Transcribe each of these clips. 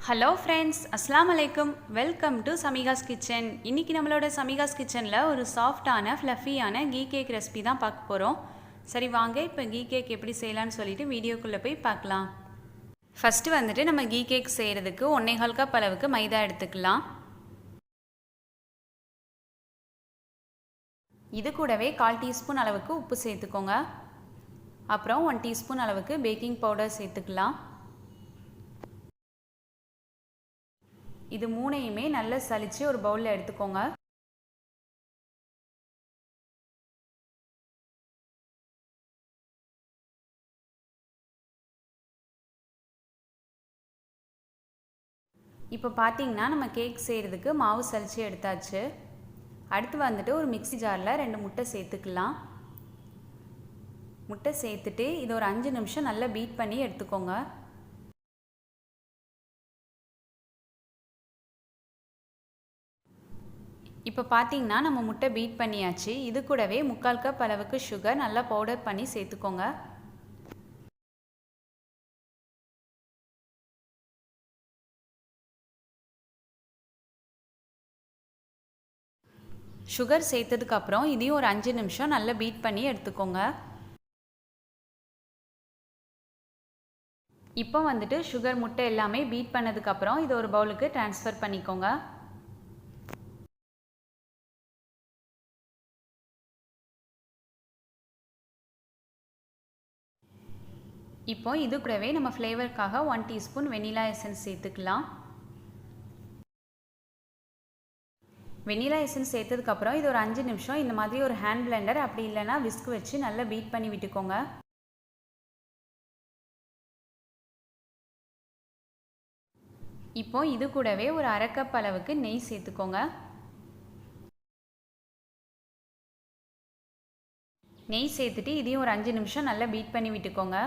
Hello friends, அஸ்ஸலாமு அலைக்கும். Welcome to Sameeka's kitchen. இன்றைக்கி நம்மளோட சமீகாஸ் கிச்சனில் ஒரு சாஃப்டான ஃப்ளஃபியான கீ கேக் ரெசிபி தான் பார்க்க போகிறோம். சரி வாங்க, இப்போ கீ கேக் எப்படி செய்யலான்னு சொல்லிட்டு வீடியோக்குள்ளே போய் பார்க்கலாம். ஃபஸ்ட்டு வந்துட்டு நம்ம கீ கேக் செய்கிறதுக்கு 1.25 கப் அளவுக்கு மைதா எடுத்துக்கலாம். இது கூடவே 1/4 டீஸ்பூன் அளவுக்கு உப்பு சேர்த்துக்கோங்க. அப்புறம் 1 டீஸ்பூன் அளவுக்கு பேக்கிங் பவுடர் சேர்த்துக்கலாம். இது மூணையுமே நல்லா சலிச்சு ஒரு பவுலில் எடுத்துக்கோங்க. இப்போ பார்த்தீங்கன்னா நம்ம கேக் செய்கிறதுக்கு மாவு சலிச்சு எடுத்தாச்சு. அடுத்து வந்துட்டு ஒரு மிக்ஸி ஜாரில் 2 முட்டை சேர்த்துக்கலாம். முட்டை சேர்த்துட்டு இதை ஒரு 5 நிமிஷம் நல்லா பீட் பண்ணி எடுத்துக்கோங்க. இப்போ பார்த்தீங்கன்னா நம்ம முட்டை பீட் பண்ணியாச்சு. இது கூடவே 3/4 கப் அளவுக்கு சுகர் நல்லா பவுடர் பண்ணி சேர்த்துக்கோங்க. சுகர் சேர்த்ததுக்கப்புறம் இதையும் ஒரு 5 நிமிஷம் நல்லா பீட் பண்ணி எடுத்துக்கோங்க. இப்போ வந்துட்டு சுகர் முட்டை எல்லாமே பீட் பண்ணதுக்கப்புறம் இதை ஒரு பவுலுக்கு ட்ரான்ஸ்ஃபர் பண்ணிக்கோங்க. இப்போ இது கூடவே நம்ம ஃப்ளேவருக்காக 1 டீஸ்பூன் வெனிலா எசன்ஸ் சேர்த்துக்கலாம். வெனிலா எசன்ஸ் சேர்த்ததுக்கப்புறம் இது ஒரு 5 நிமிஷம் இந்த மாதிரி ஒரு ஹேண்ட் பிளெண்டர் அப்படி இல்லைன்னா விஸ்க் வச்சு நல்லா பீட் பண்ணி விட்டுக்கோங்க. இப்போ இது கூடவே ஒரு 1/2 கப் அளவுக்கு நெய் சேர்த்துக்கோங்க. நெய் சேர்த்துட்டு இதையும் ஒரு 5 நிமிஷம் நல்லா பீட் பண்ணி விட்டுக்கோங்க.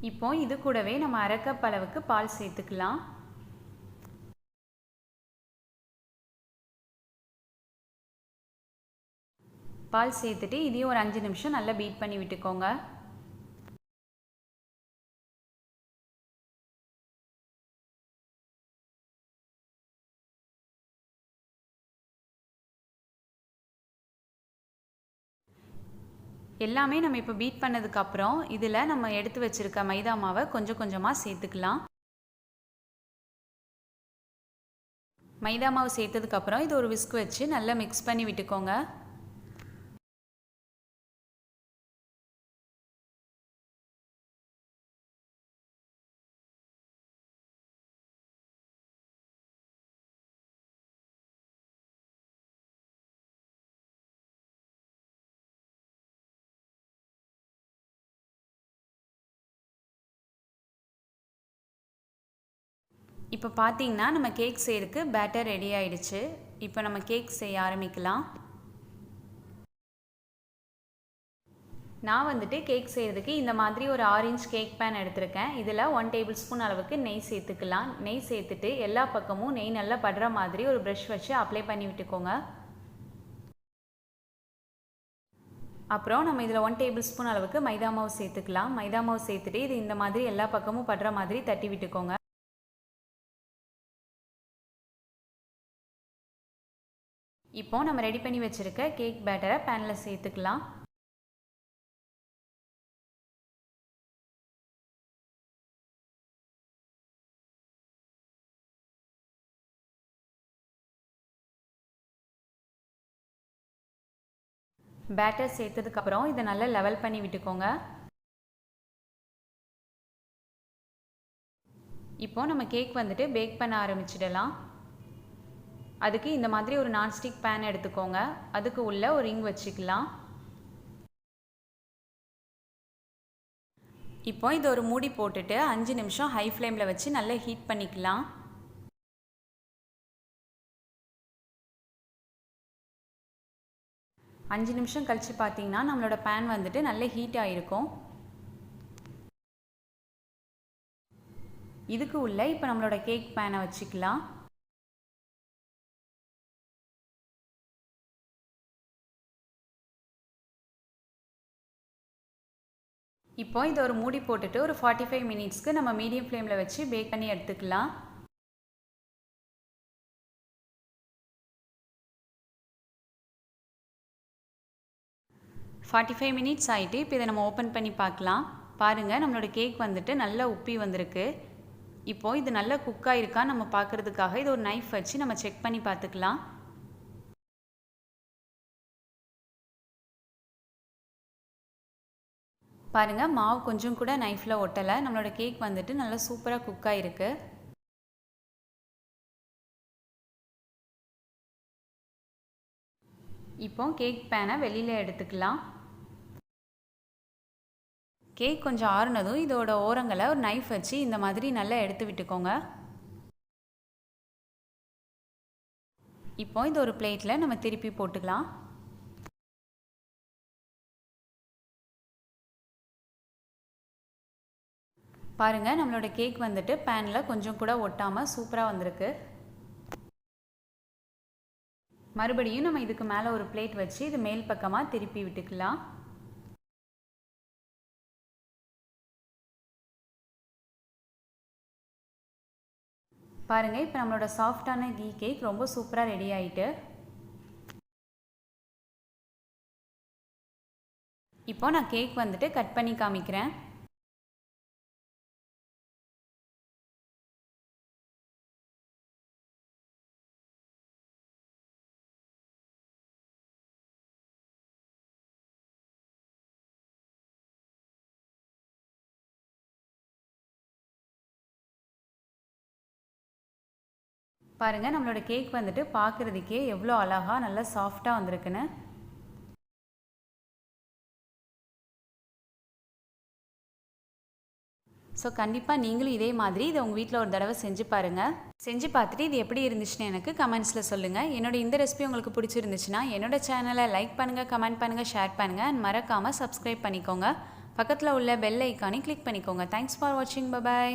இப்போ இது கூடவே நம்ம 1/2 கப் அளவுக்கு பால் சேர்த்துக்கலாம். பால் சேர்த்துட்டு இதையும் ஒரு 5 நிமிஷம் நல்லா பீட் பண்ணி விட்டுக்கோங்க. எல்லாமே நம்ம இப்போ பீட் பண்ணதுக்கப்புறம் இதில் நம்ம எடுத்து வச்சுருக்க மைதா மாவை கொஞ்சம் கொஞ்சமாக சேர்த்துக்கலாம். மைதா மாவு சேர்த்ததுக்கப்புறம் இது ஒரு விஸ்க் வச்சு நல்லா மிக்ஸ் பண்ணி விட்டுக்கோங்க. இப்போ பார்த்தீங்கன்னா நம்ம கேக் செய்யறதுக்கு பேட்டர் ரெடி ஆயிடுச்சு. இப்போ நம்ம கேக் செய்ய ஆரம்பிக்கலாம். நான் வந்துட்டு கேக் செய்கிறதுக்கு இந்த மாதிரி ஒரு 6 இன்ச் கேக் பேன் எடுத்திருக்கேன். இதில் 1 டேபிள் ஸ்பூன் அளவுக்கு நெய் சேர்த்துக்கலாம். நெய் சேர்த்துட்டு எல்லா பக்கமும் நெய் நல்லா படுற மாதிரி ஒரு ப்ரஷ் வச்சு அப்ளை பண்ணி விட்டுக்கோங்க. அப்புறம் நம்ம இதில் 1 டேபிள் ஸ்பூன் அளவுக்கு மைதா மாவு சேர்த்துக்கலாம். மைதா மாவு சேர்த்துட்டு இது இந்த மாதிரி எல்லா பக்கமும் படுற மாதிரி தட்டி விட்டுக்கோங்க. இப்போ நம்ம ரெடி பண்ணி வச்சுருக்க கேக் பேட்டரை பேனில் சேர்த்துக்கலாம். பேட்டர் சேர்த்ததுக்கப்புறம் இதை நல்லா லெவல் பண்ணி விட்டுக்கோங்க. இப்போ நம்ம கேக் வந்துட்டு பேக் பண்ண ஆரம்பிச்சிடலாம். அதுக்கு இந்த மாதிரி ஒரு நான்ஸ்டிக் பேன் எடுத்துக்கோங்க. அதுக்கு உள்ள ஒரு ரிங் வச்சுக்கலாம். இப்போ இது ஒரு மூடி போட்டுட்டு 5 நிமிஷம் ஹை ஃப்ளேமில் வச்சு நல்லா ஹீட் பண்ணிக்கலாம். அஞ்சு நிமிஷம் கழித்து பார்த்தீங்கன்னா நம்மளோட பேன் வந்துட்டு நல்ல ஹீட் ஆகிருக்கும். இதுக்கு உள்ள இப்போ நம்மளோட கேக் பேனை வச்சுக்கலாம். இப்போ இதை ஒரு மூடி போட்டுட்டு ஒரு 45 மினிட்ஸ்க்கு நம்ம மீடியம் ஃப்ளேமில் வச்சு பேக் பண்ணி எடுத்துக்கலாம். ஃபார்ட்டி 45 மினிட்ஸ் ஆகிட்டு இப்போ இதை நம்ம ஓப்பன் பண்ணி பார்க்கலாம். பாருங்கள், நம்மளோட கேக் வந்துட்டு நல்லா உப்பி வந்திருக்கு. இப்போது இது நல்லா குக் ஆகிருக்கா நம்ம பார்க்குறதுக்காக இது ஒரு நைஃப் வச்சு நம்ம செக் பண்ணி பார்த்துக்கலாம். பாருங்கள், மாவு கொஞ்சம் கூட நைஃப்பில் ஒட்டலை. நம்மளோட கேக் வந்துட்டு நல்லா சூப்பராக குக் ஆகிருக்கு. இப்போ கேக் பேனை வெளியில் எடுத்துக்கலாம். கேக் கொஞ்சம் ஆறுனதும் இதோட ஓரங்களை ஒரு நைஃப் வச்சு இந்த மாதிரி நல்லா எடுத்து விட்டுக்கோங்க. இப்போ இது ஒரு பிளேட்டில் நம்ம திருப்பி போட்டுக்கலாம். பாருங்கள், நம்மளோட கேக் வந்துட்டு பேனில் கொஞ்சம் கூட ஒட்டாமல் சூப்பராக வந்திருக்கு. மறுபடியும் நம்ம இதுக்கு மேலே ஒரு பிளேட் வச்சு இது மேல் பக்கமாக திருப்பி விட்டுக்கலாம். பாருங்கள், இப்போ நம்மளோட சாஃப்டான கீ கேக் ரொம்ப சூப்பராக ரெடி ஆகிட்டு. இப்போ நான் கேக் வந்துட்டு கட் பண்ணி காமிக்கிறேன். பாருங்கள், நம்மளோட கேக் வந்துட்டு பார்க்குறதுக்கே எவ்வளோ அழகாக நல்லா சாஃப்டாக வந்திருக்குன்னு. ஸோ கண்டிப்பாக நீங்களும் இதே மாதிரி இதை உங்கள் வீட்டில் ஒரு தடவை செஞ்சு பாருங்கள். செஞ்சு பார்த்துட்டு இது எப்படி இருந்துச்சுன்னு எனக்கு கமெண்ட்ஸில் சொல்லுங்கள். என்னோட இந்த ரெசிபி உங்களுக்கு பிடிச்சிருந்துச்சுன்னா என்னோட சேனலை லைக் பண்ணுங்கள், கமெண்ட் பண்ணுங்கள், ஷேர் பண்ணுங்கள் அண்ட் மறக்காமல் சப்ஸ்கிரைப் பண்ணிக்கோங்க. பக்கத்தில் உள்ள பெல் ஐக்கானை கிளிக் பண்ணிக்கோங்க. தேங்க்ஸ் ஃபார் வாட்சிங். பை.